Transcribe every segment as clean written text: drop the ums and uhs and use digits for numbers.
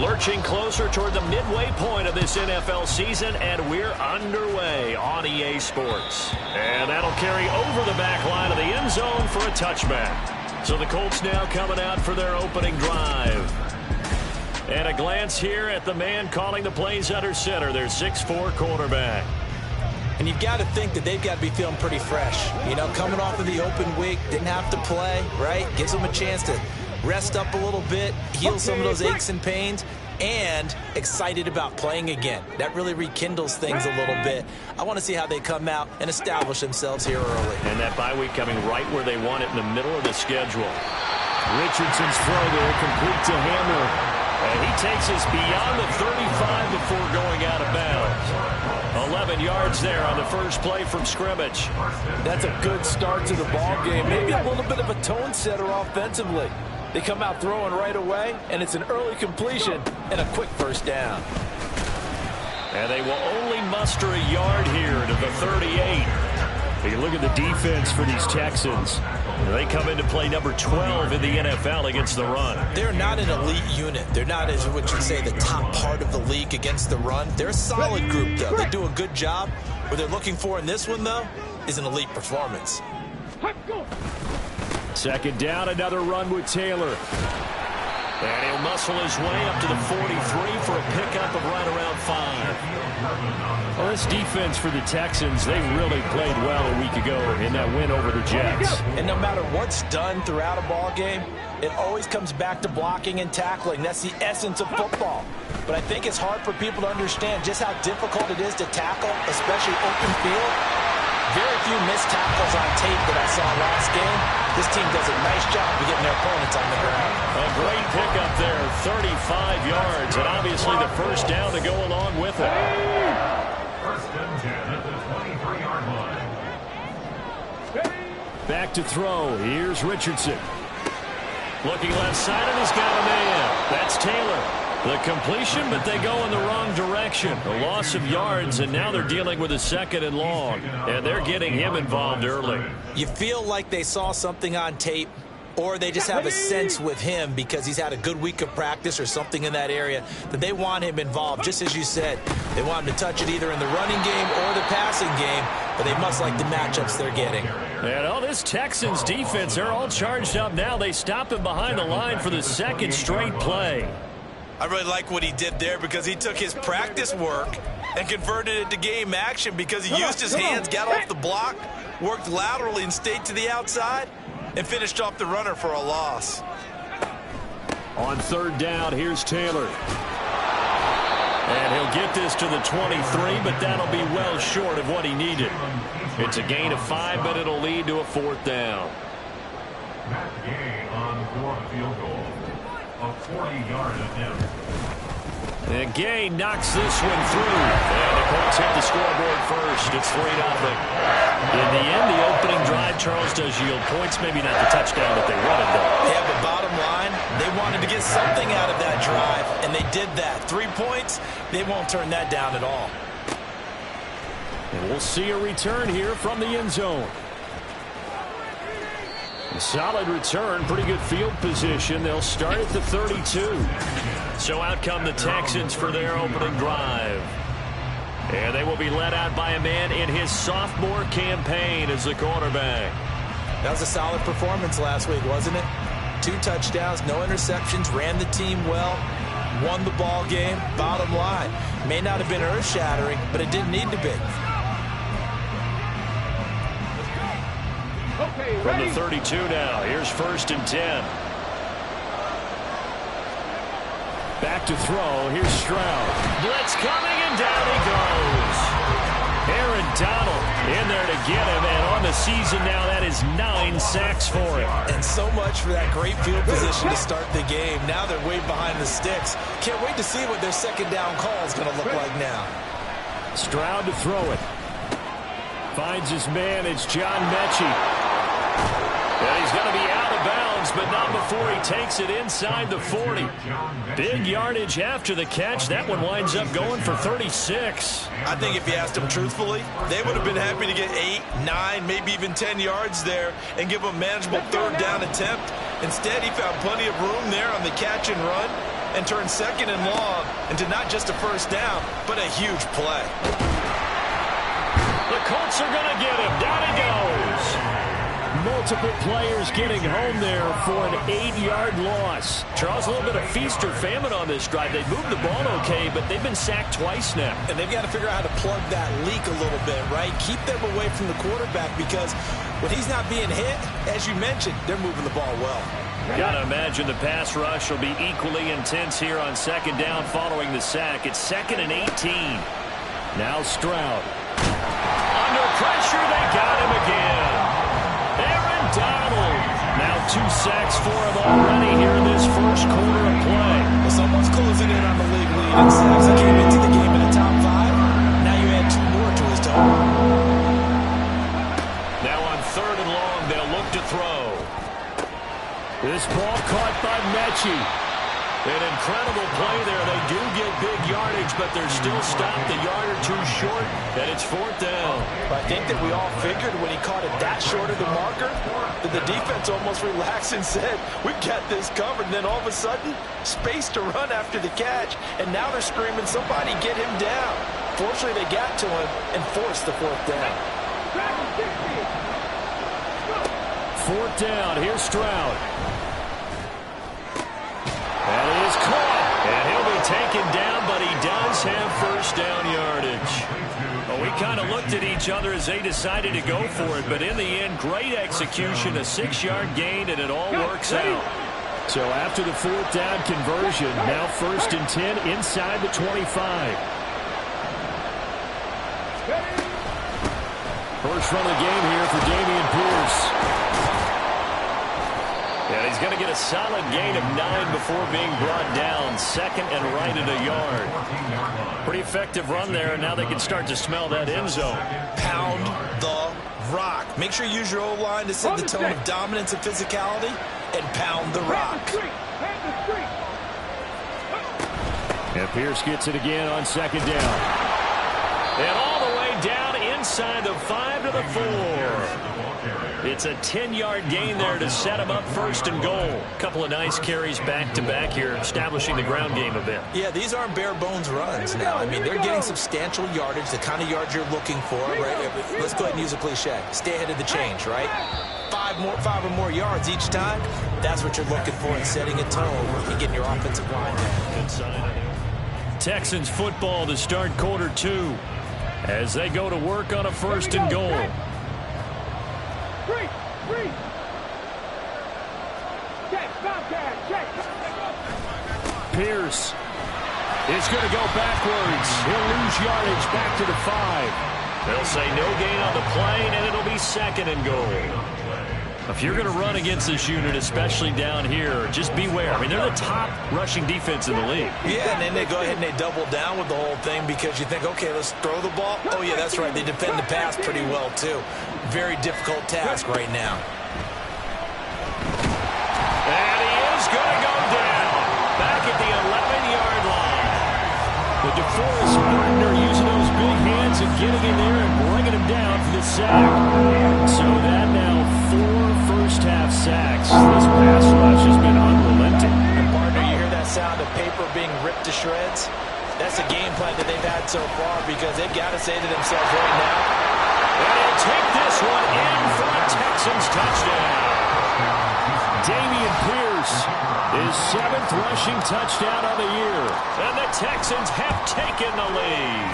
Lurching closer toward the midway point of this NFL season, and we're underway on EA Sports. And that'll carry over the back line of the end zone for a touchback. So the Colts now coming out for their opening drive. And a glance here at the man calling the plays under center, their 6'4" quarterback. And you've got to think that they've got to be feeling pretty fresh. You know, coming off of the open week, didn't have to play, right? Gives them a chance to rest up a little bit, heal some of those aches and pains, and excited about playing again. That really rekindles things a little bit. I want to see how they come out and establish themselves here early. And that bye week coming right where they want it, in the middle of the schedule. Richardson's throw there, complete to Hamler. And he takes us beyond the 35 before going out of bounds. 11 yards there on the first play from scrimmage. That's a good start to the ball game. Maybe a little bit of a tone setter offensively. They come out throwing right away, and it's an early completion and a quick first down. And they will only muster a yard here to the 38. You look at the defense for these Texans. They come into play number 12 in the NFL against the run. They're not an elite unit. They're not, as what you'd say, the top part of the league against the run. They're a solid group, though. They do a good job. What they're looking for in this one, though, is an elite performance. Second down, another run with Taylor. And he'll muscle his way up to the 43 for a pickup of right around 5. Well, this defense for the Texans, they really played well a week ago in that win over the Jets. And no matter what's done throughout a ball game, it always comes back to blocking and tackling. That's the essence of football. But I think it's hard for people to understand just how difficult it is to tackle, especially open field. Very few missed tackles on tape that I saw last game. This team does a nice job of getting their opponents on the ground. A great pickup there, 35 yards, and obviously the first down to go along with it. First and 10 at the 23-yard line. Back to throw. Here's Richardson. Looking left side, and he's got a man. That's Taylor. The completion, but they go in the wrong direction. A loss of yards, and now they're dealing with a second and long. And they're getting him involved early. You feel like they saw something on tape, or they just have a sense with him because he's had a good week of practice or something in that area that they want him involved. Just as you said, they want him to touch it either in the running game or the passing game, but they must like the matchups they're getting. And all this Texans defense, they're all charged up now. They stop him behind the line for the second straight play. I really like what he did there because he took his practice work and converted it to game action because he used his hands, got off the block, worked laterally and stayed to the outside, and finished off the runner for a loss. On third down, here's Taylor. And he'll get this to the 23, but that'll be well short of what he needed. It's a gain of 5, but it'll lead to a fourth down. Matt Gay on for a field goal. A 40-yard attempt. And Gay knocks this one through. And the Colts hit the scoreboard first. It's 3-0. In the end, the opening drive, Charles, does yield points. Maybe not the touchdown that they wanted, though. Yeah, but bottom line, they wanted to get something out of that drive, and they did that. 3 points, they won't turn that down at all. And we'll see a return here from the end zone. A solid return, pretty good field position. They'll start at the 32. So out come the Texans for their opening drive. And they will be led out by a man in his sophomore campaign as the quarterback. That was a solid performance last week, wasn't it? 2 touchdowns, no interceptions, ran the team well, won the ball game. Bottom line, may not have been earth-shattering, but it didn't need to be. From the 32 now, here's first and 10. Back to throw, here's Stroud. Blitz coming, and down he goes. Aaron Donald in there to get him, and on the season now, that is 9 sacks for him. And so much for that great field position to start the game. Now they're way behind the sticks. Can't wait to see what their second down call is going to look like now. Stroud to throw it. Finds his man, it's John Mechie. And he's going to be out of bounds, but not before he takes it inside the 40. Big yardage after the catch. That one winds up going for 36. I think if you asked them truthfully, they would have been happy to get 8, 9, maybe even 10 yards there and give them a manageable third down attempt. Instead, he found plenty of room there on the catch and run and turn 2nd and long into not just a first down, but a huge play. The Colts are going to get him. Down he goes. Multiple players getting home there for an 8-yard loss. Charles, a little bit of feast or famine on this drive. They moved the ball okay, but they've been sacked twice now. And they've got to figure out how to plug that leak a little bit, right? Keep them away from the quarterback because when he's not being hit, as you mentioned, they're moving the ball well. Got to imagine the pass rush will be equally intense here on 2nd down following the sack. It's 2nd and 18. Now Stroud. Under pressure, they got him again. Aaron Donald. Now 2 sacks for him already here in this first quarter of play. Well, someone's closing in on the league lead in sacks. He came into the game in the top 5. Now you add 2 more to his total. Now on 3rd and long, they'll look to throw. This ball caught by Mechie. An incredible play there. They do get big yardage, but they're still stopped a yard or 2 short, and it's 4th down. I think that we all figured when he caught it that short of the marker that the defense almost relaxed and said, we've got this covered. And then all of a sudden, space to run after the catch, and now they're screaming, somebody get him down. Fortunately, they got to him and forced the 4th down. 4th down. Here's Stroud. That is caught, and he'll be taken down, but he does have first down yardage. Well, we kind of looked at each other as they decided to go for it, but in the end, great execution, a 6-yard gain, and it all works out. So after the 4th down conversion, now 1st and 10 inside the 25. First run of the game here for Dameon Pierce. And he's going to get a solid gain of 9 before being brought down. 2nd and right at a yard. Pretty effective run there, and now they can start to smell that end zone. Pound the rock. Make sure you use your O-line to set the tone of dominance and physicality, and pound the rock. And Pierce gets it again on 2nd down. And all the way down inside the 5 to the 4. It's a 10-yard gain there to set him up 1st and goal. Couple of nice carries back-to-back here, establishing the ground game a bit. Yeah, these aren't bare-bones runs now. I mean, they're getting substantial yardage, the kind of yards you're looking for, right? Let's go ahead and use a cliche. Stay ahead of the change, right? 5 or more yards each time. That's what you're looking for in setting a tone and getting your offensive line down. Good sign. Texans football to start quarter 2 as they go to work on a 1st and goal. Pierce is going to go backwards. He'll lose yardage back to the 5. They'll say no gain on the play, and it'll be 2nd and goal. If you're going to run against this unit, especially down here, just beware. I mean, they're the top rushing defense in the league. Yeah, and then they go ahead and they double down with the whole thing because you think, okay, let's throw the ball. Oh, yeah, that's right. They defend the pass pretty well, too. Very difficult task right now. And he is going to go down. Back at the 11-yard line. The DeForest partner using those big hands and getting in there and bringing him down for the sack. So that now 4 first-half sacks. This pass rush has been unrelenting. And partner, you hear that sound of paper being ripped to shreds? That's a game plan that they've had so far because they've got to say to themselves right now, and he'll take this one in for a Texans touchdown. Dameon Pierce, his 7th rushing touchdown of the year. And the Texans have taken the lead.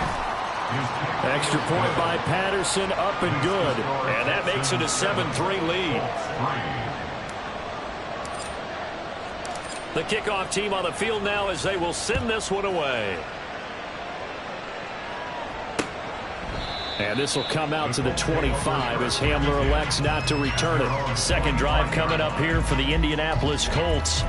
Extra point by Patterson, up and good. And that makes it a 7-3 lead. The kickoff team on the field now as they will send this one away. And this will come out to the 25 as Hamler elects not to return it. 2nd drive coming up here for the Indianapolis Colts.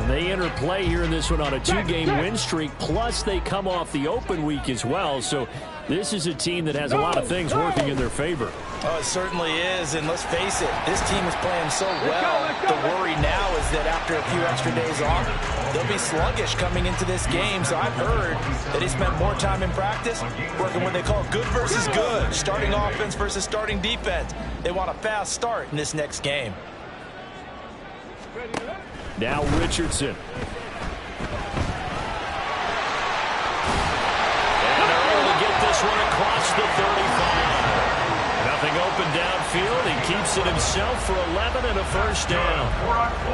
They enter play here in this one on a 2-game win streak, plus they come off the open week as well. So this is a team that has a lot of things working in their favor. Oh, it certainly is, and let's face it, this team is playing so well. The worry now is that after a few extra days off, they'll be sluggish coming into this game. So I've heard that he spent more time in practice working what they call good versus good, starting offense versus starting defense. They want a fast start in this next game. Now Richardson. the 35. Nothing open downfield. He keeps it himself for 11 and a first down.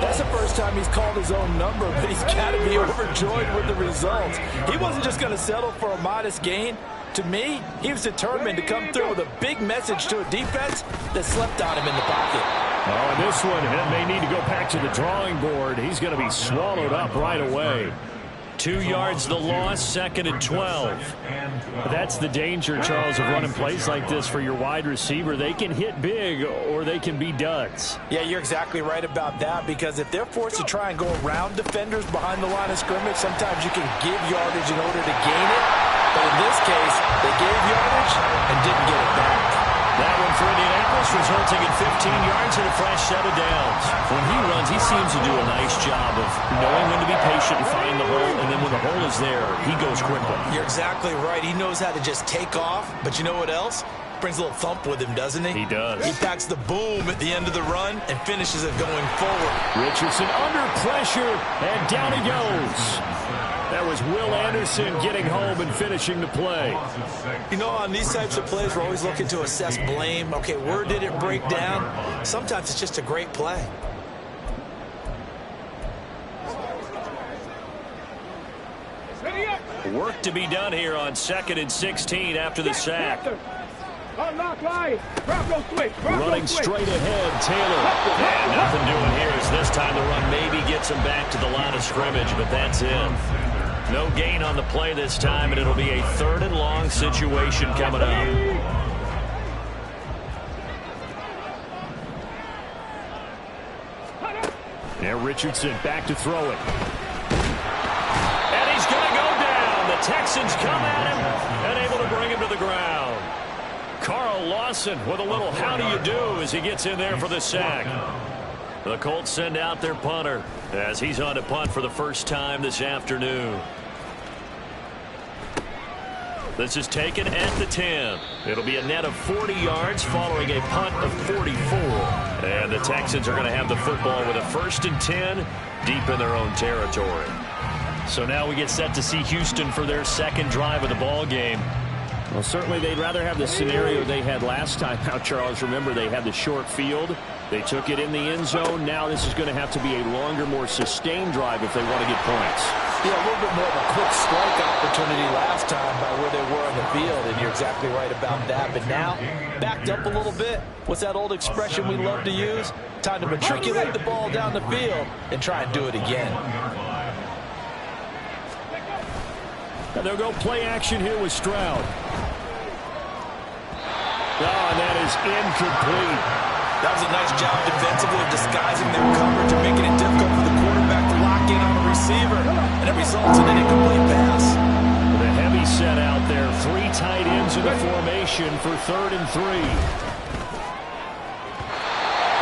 That's the first time he's called his own number, but he's got to be overjoyed with the results. He wasn't just going to settle for a modest gain. To me, he was determined to come through with a big message to a defense that slept on him in the pocket. Oh, and this one may need to go back to the drawing board. He's going to be swallowed up right away. 2 yards the loss, 2nd and 12. That's the danger, Charles, of running plays like this for your wide receiver. They can hit big or they can be duds. Yeah, you're exactly right about that, because if they're forced to try and go around defenders behind the line of scrimmage, sometimes you can give yardage in order to gain it. But in this case, they gave yardage and didn't get it back. That one for Indianapolis, resulting in 15 yards and a fresh set of downs. When he runs, he seems to do a nice job of knowing when to be patient and find the hole, and then when the hole is there, he goes quickly. You're exactly right. He knows how to just take off, but you know what else? Brings a little thump with him, doesn't he? He does. He packs the boom at the end of the run and finishes it going forward. Richardson under pressure, and down he goes. That was Will Anderson getting home and finishing the play. You know, on these types of plays, we're always looking to assess blame. Okay, where did it break down? Sometimes it's just a great play. Work to be done here on 2nd and 16 after the sack. Running straight ahead, Taylor. And nothing doing here as this time the run maybe gets him back to the line of scrimmage, but that's it. No gain on the play this time, and it'll be a 3rd and long situation coming up. Now Richardson back to throw it. And he's going to go down. The Texans come at him and able to bring him to the ground. Carl Lawson with a little how do you do as he gets in there for the sack. The Colts send out their punter as he's on to punt for the first time this afternoon. This is taken at the 10. It'll be a net of 40 yards following a punt of 44. And the Texans are going to have the football with a 1st and 10 deep in their own territory. So now we get set to see Houston for their 2nd drive of the ball game. Well, certainly they'd rather have the scenario they had last time. Now, Charles, remember they had the short field. They took it in the end zone. Now this is going to have to be a longer, more sustained drive if they want to get points. Yeah, a little bit more of a quick strike opportunity last time by where they were on the field, and you're exactly right about that. But now, backed up a little bit. What's that old expression we love to use? Time to matriculate the ball down the field and try and do it again. And they'll go play action here with Stroud. Oh, and that is incomplete. That was a nice job defensively of disguising their coverage and making it difficult for the quarterback to lock in on a receiver. And it results in an incomplete pass. The heavy set out there. 3 tight ends in the formation for 3rd and 3.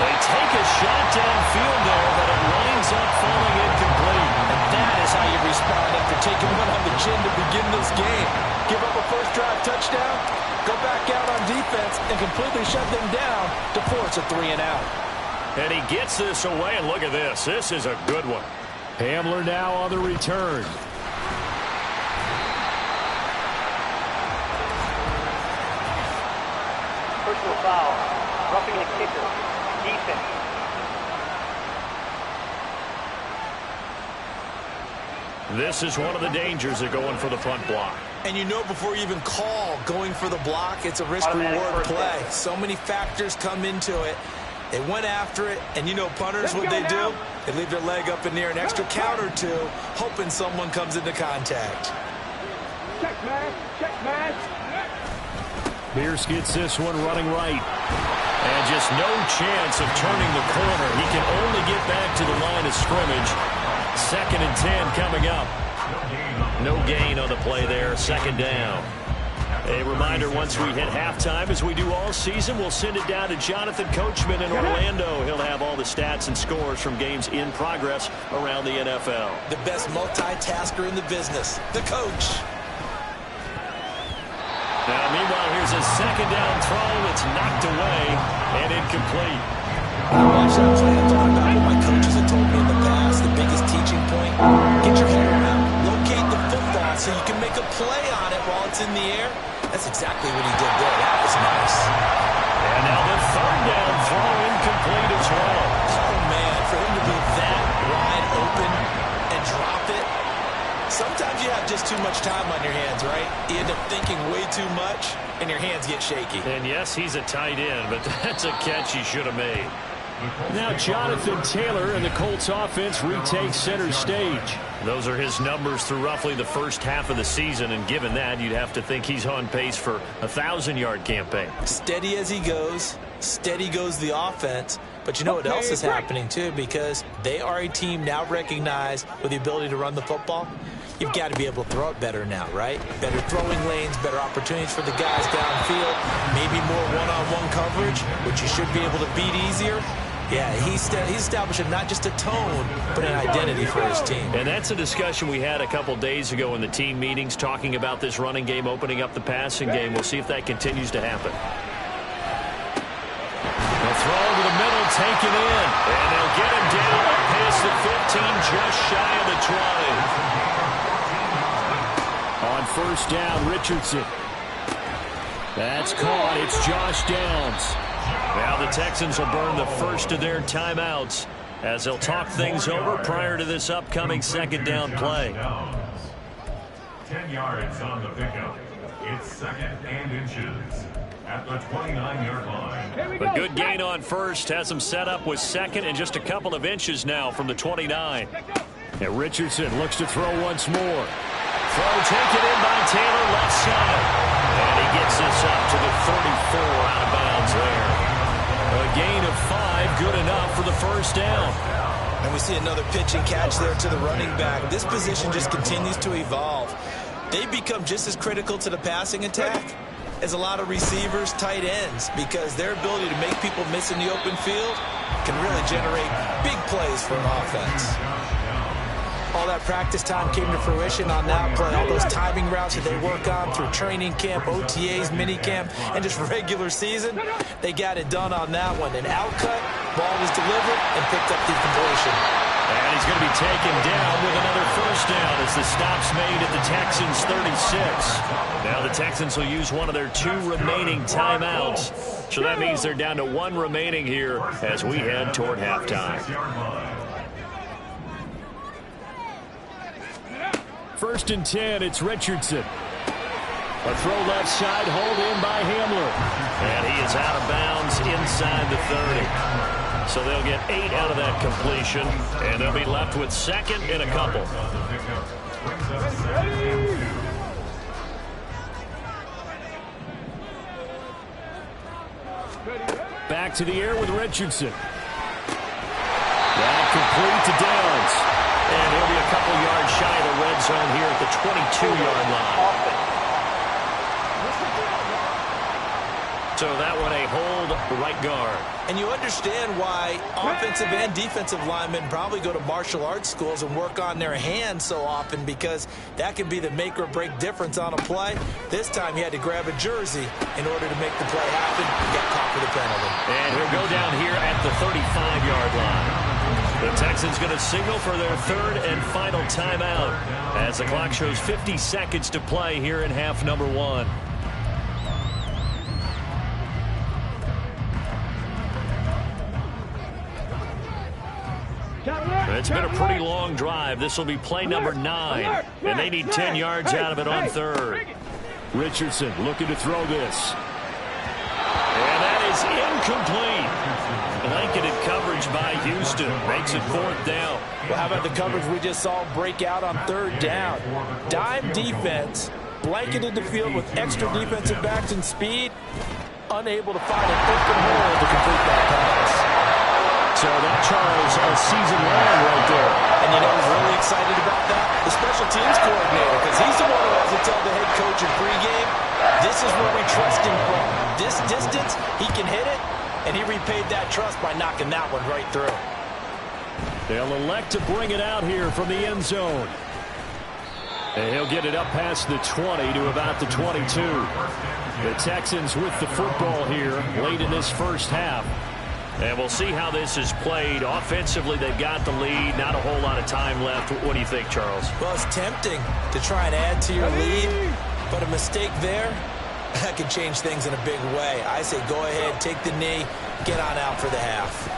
They take a shot downfield there, but it winds up falling incomplete. And that is how you respond after taking one on the chin to begin this game. Give up a first drive touchdown, go back out on defense, and completely shut them down to force a 3 and out. And he gets this away, and look at this. This is a good one. Hamler now on the return. Personal foul. Roughing the kicker. Defense. This is one of the dangers of going for the punt block. And you know before you even call going for the block, it's a risk-reward play. So many factors come into it. They went after it, and you know punters, what they do? They leave their leg up in the air an extra count or two, hoping someone comes into contact. Check, man. Check, man. Pierce gets this one running right. And just no chance of turning the corner. He can only get back to the line of scrimmage. 2nd and 10 coming up. No gain on the play there. 2nd down. A reminder, once we hit halftime, as we do all season, we'll send it down to Jonathan Coachman in Orlando. He'll have all the stats and scores from games in progress around the NFL. The best multitasker in the business, the coach. Now, meanwhile, here's a 2nd down throw. It's knocked away and incomplete. I watch that play and thought about what my coaches have told me in the past. The biggest teaching point, get your head around, locate the football so you can make a play on it while it's in the air. That's exactly what he did there. That was nice. And now the third down throw incomplete as well. Oh, man, for him to be that wide open and drop it. Sometimes you have just too much time on your hands, right? You end up thinking way too much, and your hands get shaky. And yes, he's a tight end, but that's a catch he should have made. Now Jonathan Taylor and the Colts offense retakes center stage. Those are his numbers through roughly the first half of the season, and given that, you'd have to think he's on pace for a 1,000-yard campaign. Steady as he goes, steady goes the offense. But you know what else is happening, too, because they are a team now recognized with the ability to run the football. You've got to be able to throw it better now, right? Better throwing lanes, better opportunities for the guys downfield, maybe more one-on-one coverage, which you should be able to beat easier. Yeah, he's establishing not just a tone, but an identity for his team. And that's a discussion we had a couple days ago in the team meetings, talking about this running game, opening up the passing game. We'll see if that continues to happen. They'll throw over the middle, taken in. And they'll get him down up past the 15, just shy of the 20. On first down, Richardson. That's caught. It's Josh Downs. Now the Texans will burn the first of their timeouts as they'll talk things over prior to this upcoming second down play. 10 yards on the pickup. It's second and inches at the 29-yard line. A good gain on first has them set up with second and just a couple of inches now from the 29. And Richardson looks to throw once more. Throw taken in by Taylor, left side. And he gets this up to the 34, out of bounds there. A gain of 5, good enough for the first down. And we see another pitch and catch there to the running back. This position just continues to evolve. They become just as critical to the passing attack as a lot of receivers, tight ends, because their ability to make people miss in the open field can really generate big plays for an offense. All that practice time came to fruition on that play. All those timing routes that they work on through training camp, OTAs, mini camp, and just regular season, they got it done on that one. An outcut, ball was delivered, and picked up the completion. And he's going to be taken down with another first down as the stop's made at the Texans' 36. Now the Texans will use one of their 2 remaining timeouts. So that means they're down to 1 remaining here as we head toward halftime. First and 10, it's Richardson. A throw left side, hauled in by Hamler. And he is out of bounds inside the 30. So they'll get 8 out of that completion, and they'll be left with second and a couple. Back to the air with Richardson. That complete to Downs. And he'll be a couple yards shy of the red zone here at the 22-yard line. So that one a hold right guard. And you understand why offensive and defensive linemen probably go to martial arts schools and work on their hands so often, because that can be the make or break difference on a play. This time he had to grab a jersey in order to make the play happen. He got caught for the penalty. And he'll go down here at the 35-yard line. The Texans going to signal for their third and final timeout as the clock shows 50 seconds to play here in half number 1. It's been a pretty long drive. This will be play number 9, and they need 10 yards out of it on third. Richardson looking to throw this. And that is incomplete. Blanketed coverage by Houston makes it 4th down. Well, how about the coverage we just saw break out on 3rd down? Dime defense, blanketed the field with extra defensive backs and speed, unable to find an open hole to complete that pass. So that, Charles, a season long right there. And you know who's really excited about that? The special teams coordinator, because he's the one who has to tell the head coach in pregame, this is where we trust him from. This distance, he can hit it, and he repaid that trust by knocking that one right through. They'll elect to bring it out here from the end zone. And he'll get it up past the 20 to about the 22. The Texans with the football here late in this first half. And we'll see how this is played. Offensively, they've got the lead. Not a whole lot of time left. What do you think, Charles? Well, it's tempting to try and add to your lead, but a mistake there, that could change things in a big way. I say go ahead, take the knee, get on out for the half.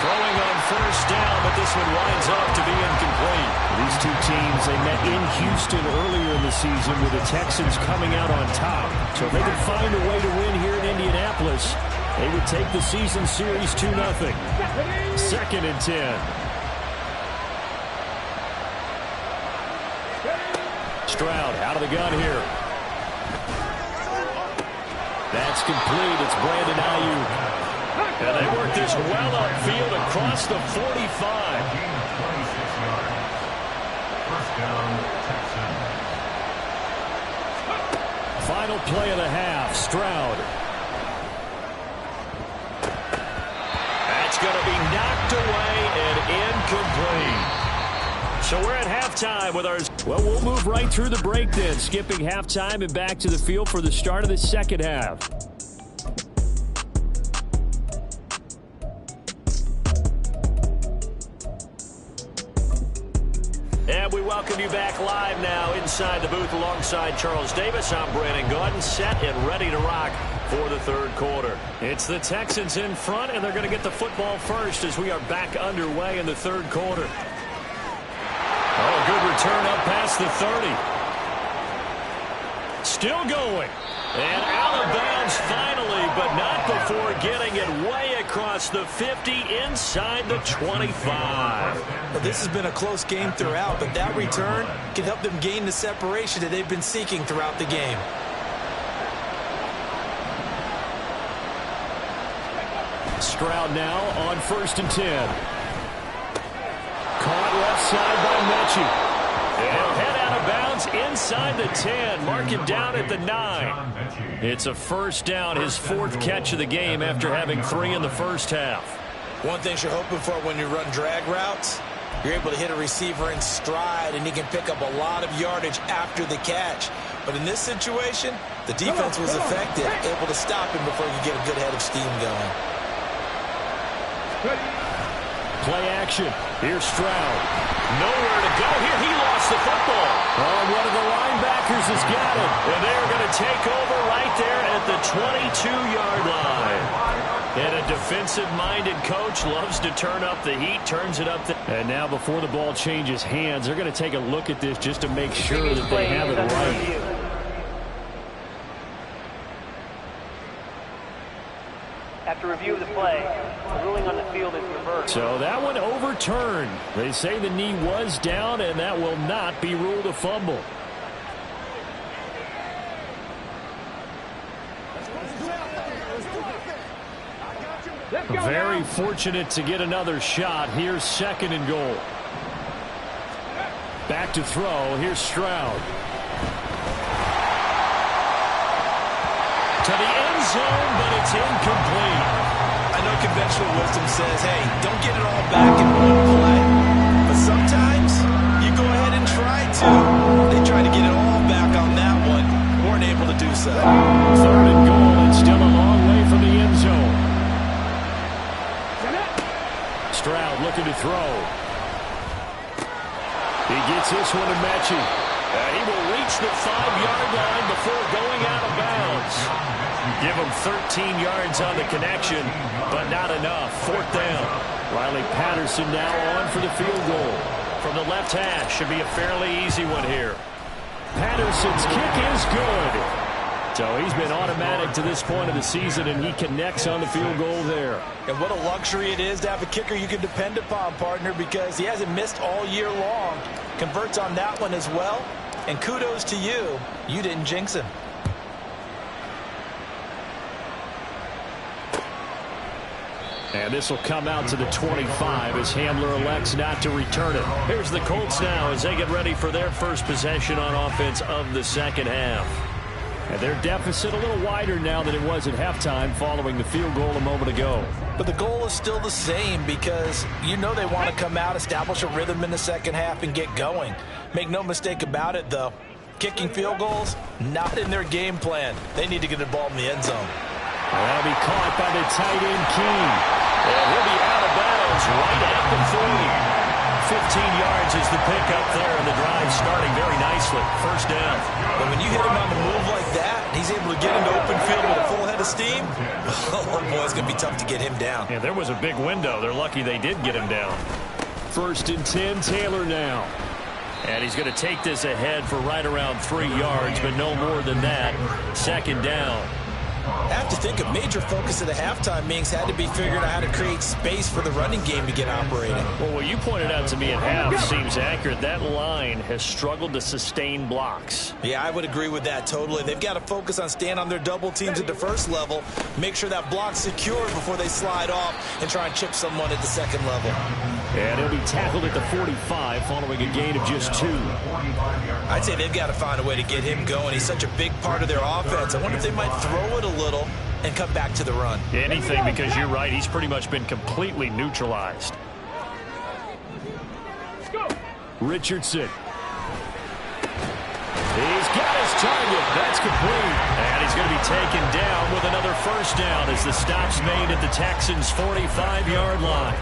Throwing on first down, but this one winds up to be incomplete. These two teams, they met in Houston earlier in the season with the Texans coming out on top. So if they can find a way to win here in Indianapolis, they would take the season series 2-0. 2nd and 10. Stroud out of the gun here. That's complete. It's Brandon Ayuk. And they work this well upfield across the 45. Final play of the half. Stroud. That's going to be knocked away and incomplete. So we're at halftime with our... Well, we'll move right through the break then, skipping halftime and back to the field for the start of the second half. And we welcome you back live now inside the booth alongside Charles Davis. I'm Brandon Gaudin, set and ready to rock for the third quarter. It's the Texans in front, and they're going to get the football first as we are back underway in the third quarter. Oh, good return up past the 30. Still going. And out of bounds finally, but not before getting it way across the 50 inside the 25. Well, this has been a close game throughout, but that return can help them gain the separation that they've been seeking throughout the game. Stroud now on 1st and 10. Caught left side by Mechie. They'll head out of bounds inside the 10. Mark him down at the 9. It's a first down, his 4th catch of the game after having 3 in the first half. One thing you're hoping for when you run drag routes, you're able to hit a receiver in stride, and he can pick up a lot of yardage after the catch. But in this situation, the defense was effective, able to stop him before you get a good head of steam going. Play action. Here's Stroud. Nowhere to go here. He lost the football. Oh, one of the linebackers has got it. And they're going to take over right there at the 22-yard line. And a defensive-minded coach loves to turn up the heat, turns it up. And now before the ball changes hands, they're going to take a look at this just to make sure that they have it right. After review of the play, the ruling on the field is reversed. So that one overturned. They say the knee was down, and that will not be ruled a fumble. Very fortunate to get another shot. Here's 2nd and goal. Back to throw. Here's Stroud. To the end zone, but it's incomplete. I know conventional wisdom says, hey, don't get it all back in one play. But sometimes you go ahead and try to. They tried to get it all back on that one. Weren't able to do so. 3rd and goal, and still a long way from the end zone. Stroud looking to throw. He gets this one to Mechie. He will reach the 5-yard line before going out of bounds. Give him 13 yards on the connection, but not enough. 4th down. Riley Patterson now on for the field goal. From the left hash, should be a fairly easy one here. Patterson's kick is good. So he's been automatic to this point of the season, and he connects on the field goal there. And what a luxury it is to have a kicker you can depend upon, partner, because he hasn't missed all year long. Converts on that one as well. And kudos to you. You didn't jinx him. And this will come out to the 25 as Hamler elects not to return it. Here's the Colts now as they get ready for their first possession on offense of the second half. And their deficit a little wider now than it was at halftime following the field goal a moment ago. But the goal is still the same because you know they want to come out, establish a rhythm in the second half, and get going. Make no mistake about it, though. Kicking field goals, not in their game plan. They need to get the ball in the end zone. That'll be caught by the tight end, King. And he'll be out of bounds right at the 40. 15 yards is the pickup there, and the drive starting very nicely. First down. steam? Oh, boy, it's going to be tough to get him down. Yeah, there was a big window. They're lucky they did get him down. 1st and 10, Taylor now. And he's going to take this ahead for right around 3 yards, but no more than that. 2nd down. I have to think a major focus of the halftime meetings had to be figuring out how to create space for the running game to get operating. Well, what you pointed out to me at half seems accurate. That line has struggled to sustain blocks. Yeah, I would agree with that totally. They've got to focus on staying on their double teams at the first level, make sure that block's secured before they slide off and try and chip someone at the 2nd level. And he'll be tackled at the 45 following a gain of just 2. I'd say they've got to find a way to get him going. He's such a big part of their offense. I wonder if they might throw it a little and come back to the run. Anything, because you're right. He's pretty much been completely neutralized. Richardson. He's got his target. That's complete. And he's going to be taken down with another 1st down as the stop's made at the Texans' 45-yard line.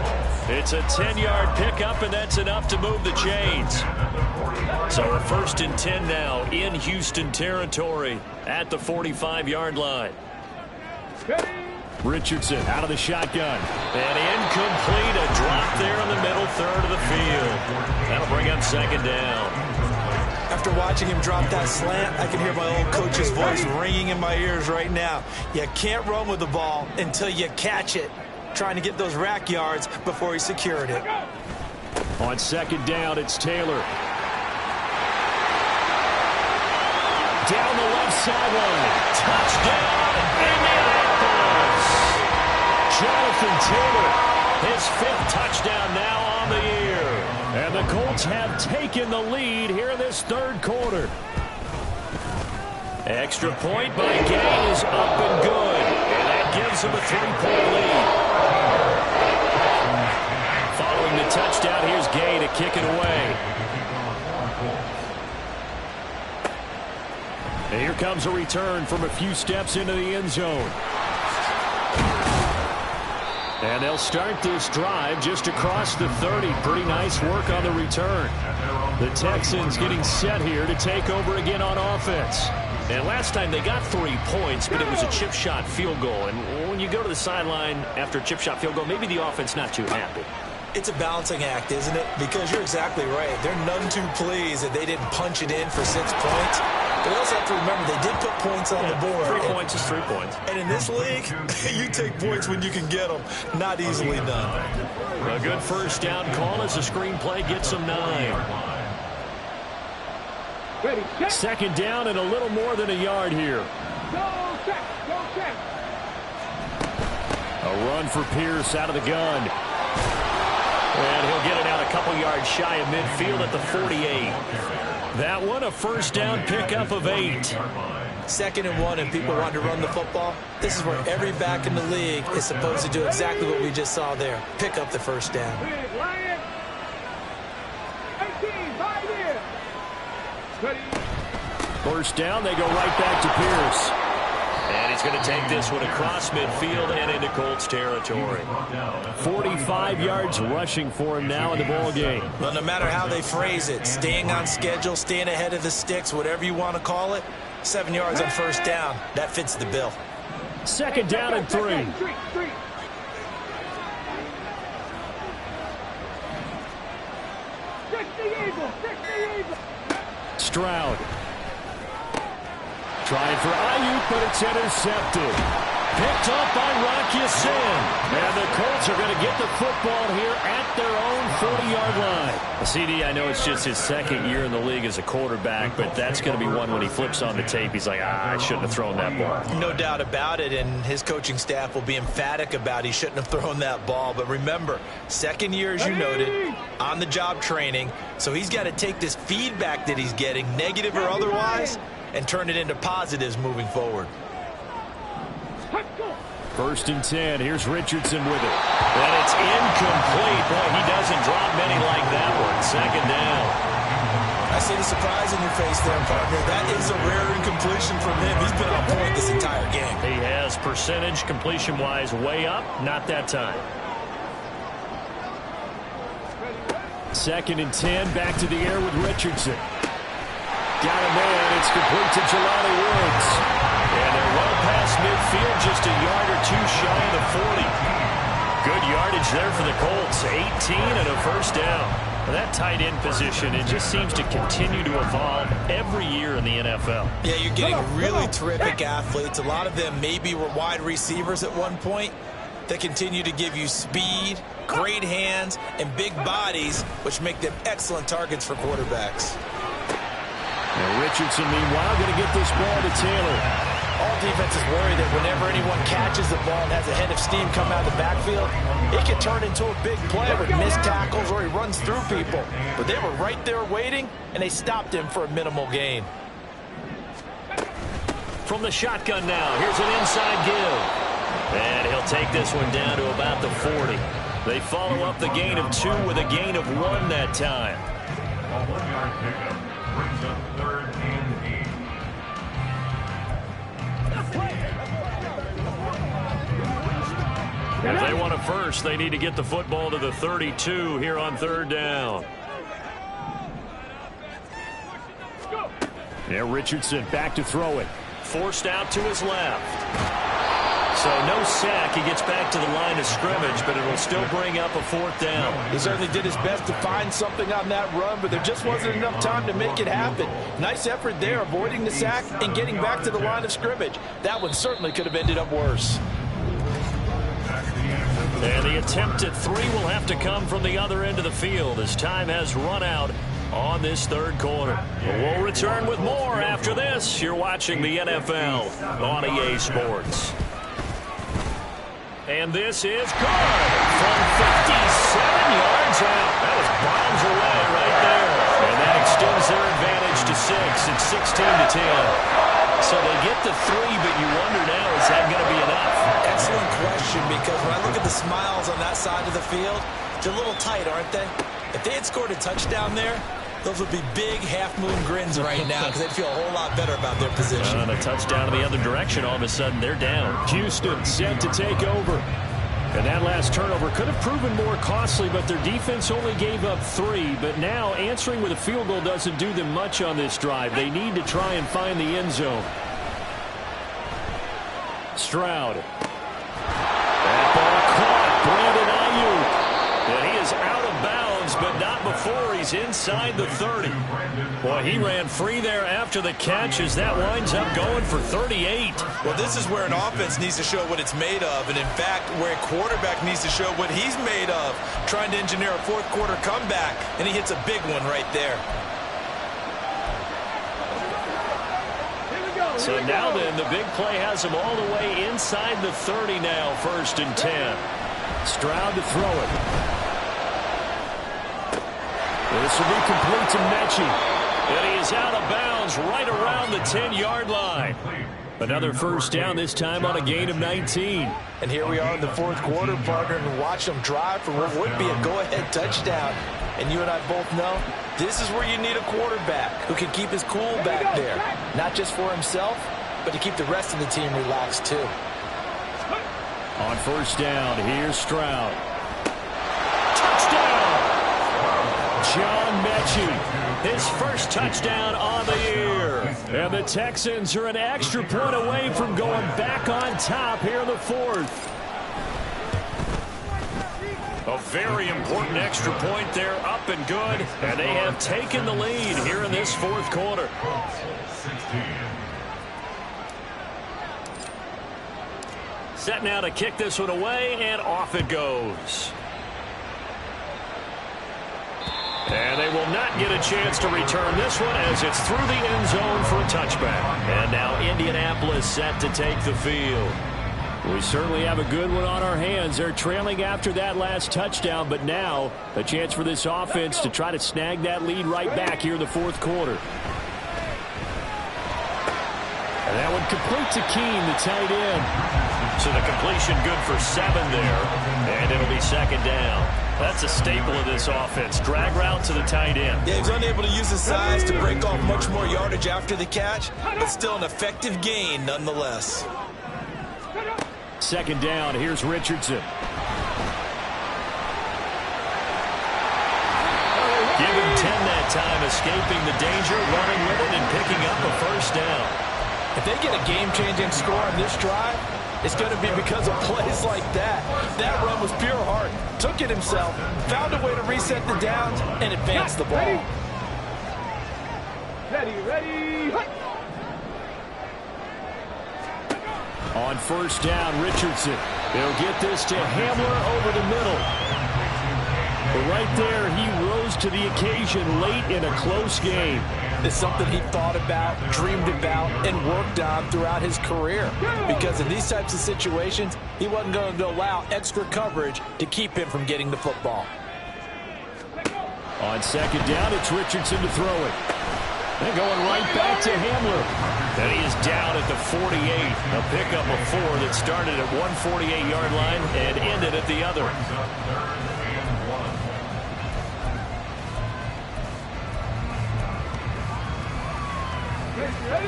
It's a 10-yard pickup, and that's enough to move the chains. So a 1st and 10 now in Houston territory at the 45-yard line. Richardson out of the shotgun. And incomplete. A drop there in the middle 3rd of the field. That'll bring up 2nd down. After watching him drop that slant, I can hear my old coach's voice ringing in my ears right now. You can't run with the ball until you catch it. Trying to get those rack yards before he secured it. On 2nd down, it's Taylor. Down the left sideline. Touchdown, Indianapolis. Jonathan Taylor, his 5th touchdown now on the year. And the Colts have taken the lead here in this 3rd quarter. Extra point by Gay is up and good. And that gives him a 3-point lead. Following the touchdown, here's Gay to kick it away. And here comes a return from a few steps into the end zone. And they'll start this drive just across the 30. Pretty nice work on the return. The Texans getting set here to take over again on offense. And last time they got 3 points, but it was a chip shot field goal. And when you go to the sideline after a chip shot field goal, maybe the offense not too happy. It's a balancing act, isn't it? Because you're exactly right. They're none too pleased that they didn't punch it in for 6 points. But we also have to remember they did put points on the board. 3 points is 3 points. And in this league, you take points when you can get them. Not easily done. A good 1st down call as the screenplay gets them 9. 2nd down and a little more than a yard here. A run for Pierce out of the gun. And he'll get it out a couple yards shy of midfield at the 48. That one, a 1st down pickup of 8. 2nd and 1, and people want to run the football. This is where every back in the league is supposed to do exactly what we just saw there. Pick up the 1st down. 1st down, they go right back to Pierce. And he's going to take this one across midfield and into Colts territory. 45 yards rushing for him now in the ball game. Well, no matter how they phrase it, staying on schedule, staying ahead of the sticks, whatever you want to call it, 7 yards on 1st down, that fits the bill. 2nd down and 3. Stroud. Trying for Ayuk, but it's intercepted. Picked up by Rock Ya-Sin. And the Colts are going to get the football here at their own 40-yard line. CD, I know it's just his 2nd year in the league as a quarterback, but that's going to be one when he flips on the tape. He's like, I shouldn't have thrown that ball. No doubt about it, and his coaching staff will be emphatic about he shouldn't have thrown that ball. But remember, 2nd year, as you noted, on-the-job training, so he's got to take this feedback that he's getting, negative or otherwise, and turn it into positives moving forward. 1st and 10. Here's Richardson with it. And it's incomplete. Boy, he doesn't drop many like that one. 2nd down. I see the surprise in your face there, partner. That is a rare incompletion from him. He's been on point this entire game. He has percentage completion-wise way up. Not that time. 2nd and 10. Back to the air with Richardson. got a man. It's complete to Jelani Woods. And they're well past midfield, just a yard or two shy of the 40. Good yardage there for the Colts. 18 and a first down. That tight end position, it just seems to continue to evolve every year in the NFL. Yeah, you're getting really terrific athletes. A lot of them maybe were wide receivers at one point. They continue to give you speed, great hands, and big bodies, which make them excellent targets for quarterbacks. Now Richardson, meanwhile, going to get this ball to Taylor. All defenses worry that whenever anyone catches the ball and has a head of steam come out of the backfield, it can turn into a big play with missed tackles or he runs through people. But they were right there waiting, and they stopped him for a minimal gain. From the shotgun now, here's an inside give. And he'll take this one down to about the 40. They follow up the gain of 2 with a gain of 1 that time. A 1-yard pickup brings up 3rd and 8. If they want a first, they need to get the football to the 32 here on 3rd down. Now Richardson back to throw it. Forced out to his left. So no sack. He gets back to the line of scrimmage, but it will still bring up a 4th down. He certainly did his best to find something on that run, but there just wasn't enough time to make it happen. Nice effort there, avoiding the sack and getting back to the line of scrimmage. That one certainly could have ended up worse. And the attempt at 3 will have to come from the other end of the field as time has run out on this 3rd quarter. We'll return with more after this. You're watching the NFL on EA Sports. And this is good from 57 yards out. That was bombs away right there. And that extends their advantage to 6. It's 16-10. So they get the 3, but you wonder now, is that going to be enough? Excellent question, because when I look at the smiles on that side of the field, they're a little tight, aren't they? If they had scored a touchdown there, those would be big half-moon grins right now because they'd feel a whole lot better about their position. And a touchdown in the other direction, all of a sudden they're down. Houston set to take over. And that last turnover could have proven more costly, but their defense only gave up 3. But now answering with a field goal doesn't do them much on this drive. They need to try and find the end zone. Stroud. That ball caught. Brandon Ayuk. And he is out of bounds, but not before he's inside the 30. Boy, he ran free there after the catch as that winds up going for 38. Well, this is where an offense needs to show what it's made of, and in fact, where a quarterback needs to show what he's made of, trying to engineer a 4th quarter comeback, and he hits a big one right there. So now then, the big play has him all the way inside the 30 now, 1st and 10. Stroud to throw it. This will be complete to Mechie. And he is out of bounds right around the 10-yard line. Another first down, this time on a gain of 19. And here we are in the 4th quarter, partner, and watch them drive for what would be a go-ahead touchdown. And you and I both know this is where you need a quarterback who can keep his cool back there. Not just for himself, but to keep the rest of the team relaxed too. On 1st down, here's Stroud. Touchdown! John Mechie, his first touchdown on the year. And the Texans are an extra point away from going back on top here in the 4th. A very important extra point there, up and good. And they have taken the lead here in this 4th quarter. Set now to kick this one away, and off it goes. And they will not get a chance to return this one as it's through the end zone for a touchback. And now Indianapolis set to take the field. We certainly have a good one on our hands. They're trailing after that last touchdown, but now a chance for this offense to try to snag that lead right back here in the 4th quarter. And that one complete to Keene, the tight end. So the completion good for 7 there, and it'll be 2nd down. That's a staple of this offense. Drag route to the tight end. Yeah, he's unable to use his size to break off much more yardage after the catch, but still an effective gain nonetheless. 2nd down, here's Richardson. Give him 10 that that time escaping the danger, running with it, and picking up a first down. If they get a game-changing score on this drive, it's going to be because of plays like that. That run was pure heart. Took it himself, found a way to reset the downs, and advance the ball. Ready. On first down, Richardson. They'll get this to Hamler over the middle. But right there, he rose to the occasion late in a close game. It's something he thought about, dreamed about, and worked on throughout his career. Because in these types of situations, he wasn't going to allow extra coverage to keep him from getting the football. On second down, it's Richardson to throw it. They're going right back to Hamler. And he is down at the 48. A pickup of 4 that started at 148-yard line and ended at the other.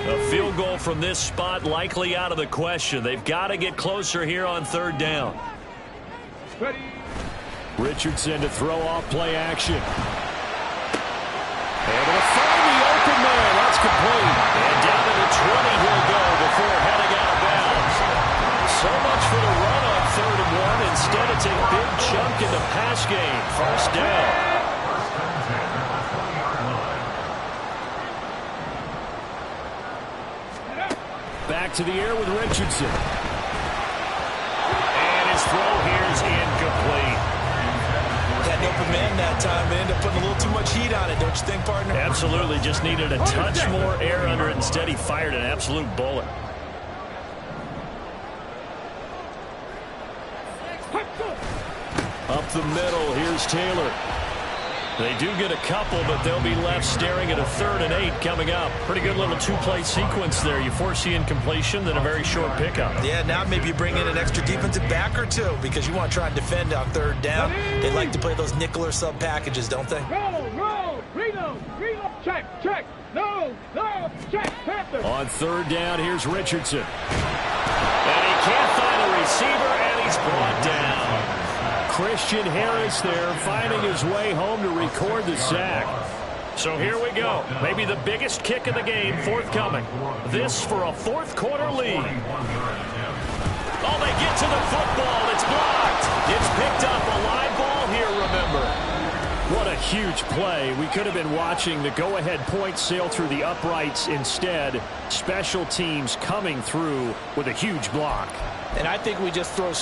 A field goal from this spot likely out of the question. They've got to get closer here on third down. Richardson to throw off play action. Able to find the open man. That's complete. And down to the 20 he'll go before heading out of bounds. So much for the run on 3rd and 1. Instead, it's a big chunk in the pass game. First down. Back to the air with Richardson. And his throw here is incomplete. Had an open man that time, but ended up putting a little too much heat on it, don't you think, partner? Absolutely. Just needed a touch more air under it. Instead, he fired an absolute bullet. Up the middle, here's Taylor. They do get a couple, but they'll be left staring at a 3rd and 8 coming up. Pretty good little 2-play sequence there. You force the incompletion, then a very short pickup. Yeah, now maybe you bring in an extra defensive back or two because you want to try and defend on 3rd down. They like to play those nickel or sub packages, don't they? Roll, reload, check, no, check, Panther. On 3rd down, here's Richardson. And he can't find a receiver, and he's brought down. Christian Harris there finding his way home to record the sack. So here we go. Maybe the biggest kick of the game forthcoming. This for a 4th quarter lead. Oh, they get to the football. It's blocked. It's picked up. A live ball here, remember. What a huge play. We could have been watching the go-ahead point sail through the uprights. Instead, special teams coming through with a huge block. And I think we just throw...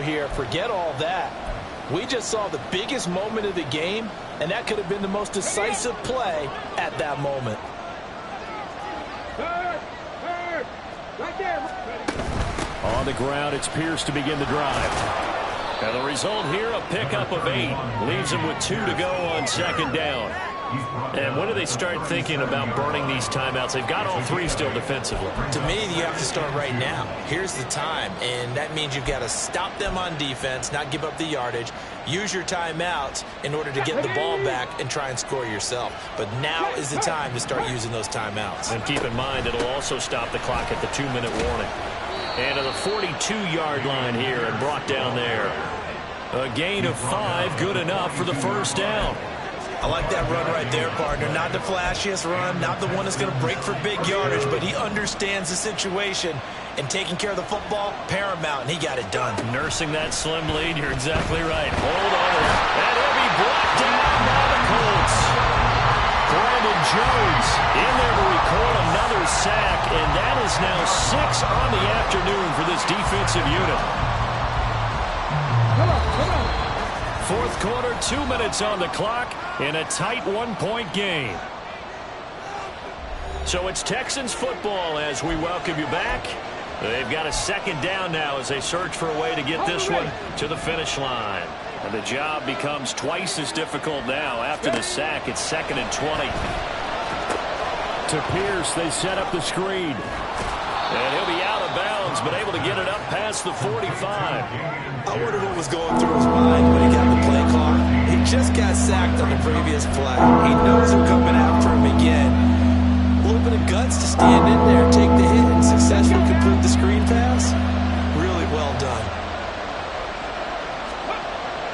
here. Forget all that. We just saw the biggest moment of the game, and that could have been the most decisive play at that moment. Right there. On the ground, it's Pierce to begin the drive. And the result here, a pickup of 8. Leaves him with 2 to go on 2nd down. And when do they start thinking about burning these timeouts? They've got all 3 still defensively. To me, you have to start right now. Here's the time, and that means you've got to stop them on defense, not give up the yardage, use your timeouts in order to get the ball back and try and score yourself. But now is the time to start using those timeouts. And keep in mind, it'll also stop the clock at the 2-minute warning. And to the 42-yard line here and brought down there. A gain of 5, good enough for the first down. I like that run right there, partner. Not the flashiest run, not the one that's going to break for big yardage, but he understands the situation, and taking care of the football, paramount, and he got it done. Nursing that slim lead, you're exactly right. Hold on. And he'll be brought down by the Colts. Brandon Jones in there to record another sack, and that is now 6 on the afternoon for this defensive unit. Come on. 4th quarter, 2 minutes on the clock in a tight 1-point game. So it's Texans football as we welcome you back. They've got a 2nd down now as they search for a way to get this one to the finish line. And the job becomes twice as difficult now. After the sack, it's 2nd and 20. To Pierce, they set up the screen. And he'll be out of bounds, but able to get it up past the 45. I wonder what was going through his mind when he got the play clock. He just got sacked on the previous play. He knows they're coming after him again. A little bit of guts to stand in there, take the hit, and successfully complete the screen pass. Really well done.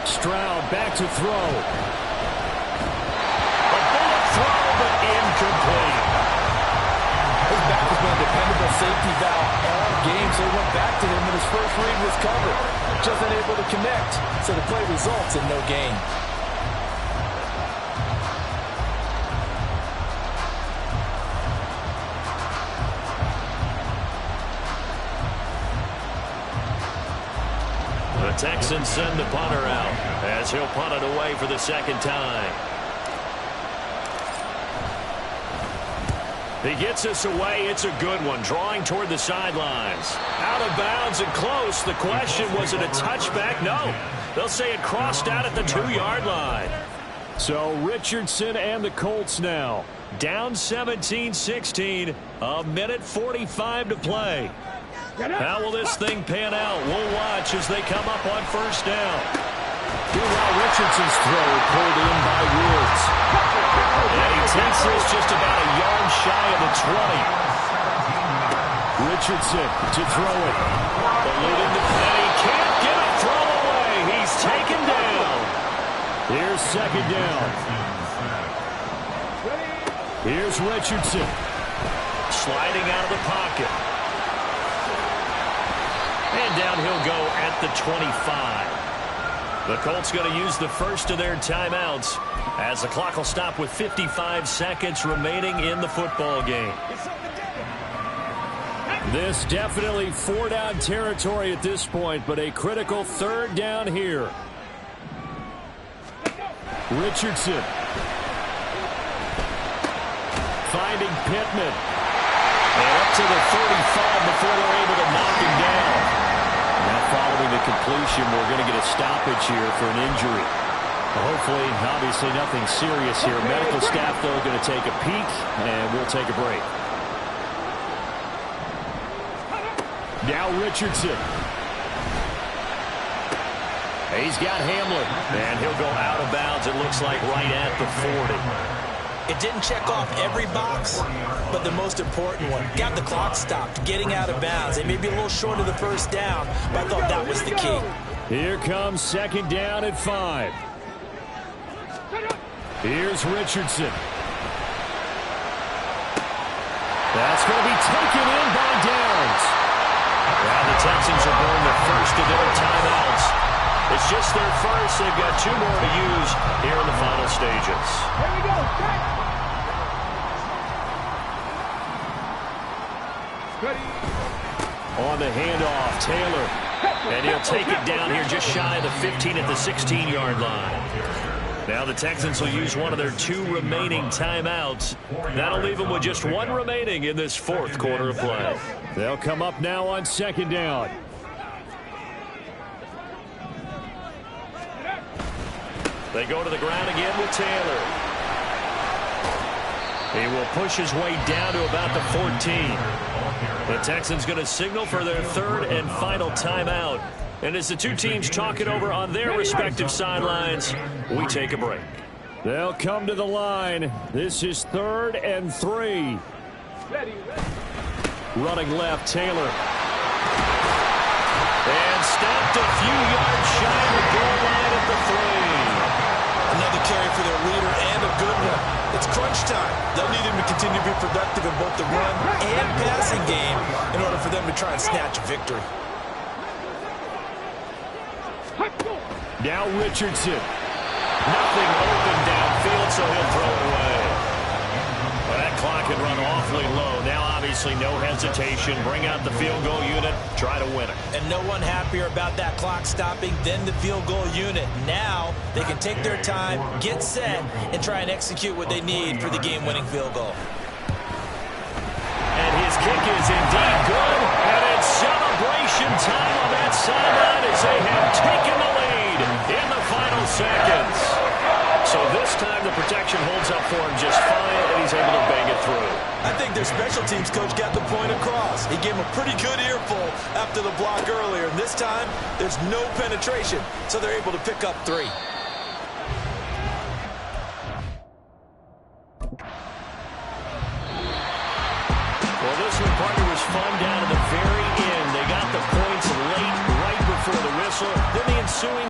Stroud back to throw. A bullet throw, but incomplete. His back has been a dependable safety valve all game, so he went back to him when his first read was covered. Just unable to connect, so the play results in no gain. The Texans send the punter out as he'll punt it away for the second time. He gets us away. It's a good one. Drawing toward the sidelines. Out of bounds and close. The question, was it a touchback? No. They'll say it crossed out at the 2-yard line. So Richardson and the Colts now. Down 17-16. A minute 45 to play. How will this thing pan out? We'll watch as they come up on first down. Meanwhile, Richardson's throw pulled in by Woods. And he takes this just about a yard shy of the 20. Richardson to throw it. The leading defender can't get a throw away. He's taken down. Here's second down. Here's Richardson. Sliding out of the pocket. And down he'll go at the 25. The Colts going to use the first of their timeouts as the clock will stop with 55 seconds remaining in the football game. This definitely 4-down territory at this point, but a critical 3rd down here. Richardson. Finding Pittman. And up to the 35 before they're able to knock him down. Now following the completion, we're going to get a stoppage here for an injury. Hopefully, obviously nothing serious here. Medical staff, though, going to take a peek, and we'll take a break. Now Richardson. He's got Hamlin. And he'll go out of bounds, it looks like, right at the 40. It didn't check off every box, but the most important one. Got the clock stopped, getting out of bounds. They may be a little short of the first down, but I thought that was the key. Here comes second down at 5. Here's Richardson. That's going to be taken in by Downs. Now the Texans are going the first of their timeouts. It's just their first. They've got 2 more to use here in the final stages. Here we go. Ready. On the handoff, Taylor. And he'll take it down here just shy of the 15 at the 16-yard line. Now the Texans will use one of their 2 remaining timeouts. That'll leave them with just 1 remaining in this 4th quarter of play. They'll come up now on second down. They go to the ground again with Taylor. He will push his way down to about the 14. The Texans going to signal for their 3rd and final timeout. And as the 2 teams talk it over on their respective sidelines, we take a break. They'll come to the line. This is 3rd and 3. Running left, Taylor. And stopped a few yards shy of the goal line at the 3. Another carry for their leader and a good one. It's crunch time. They'll need him to continue to be productive in both the run and passing game in order for them to try and snatch a victory. Now Richardson. Nothing open downfield, so he'll throw it away. Well, that clock had run awfully low. Now, obviously, no hesitation. Bring out the field goal unit. Try to win it. And no one happier about that clock stopping than the field goal unit. Now they can take their time, get set, and try and execute what they need for the game-winning field goal. And his kick is indeed good. And it's celebration time on that sideline as they have taken the lead in the final seconds. So this time the protection holds up for him just fine, and he's able to bang it through. I think their special teams coach got the point across. He gave him a pretty good earful after the block earlier. And this time, there's no penetration, so they're able to pick up 3. Well, this one, partner, was fun down to the very end. They got the points late, right before the whistle. Then the ensuing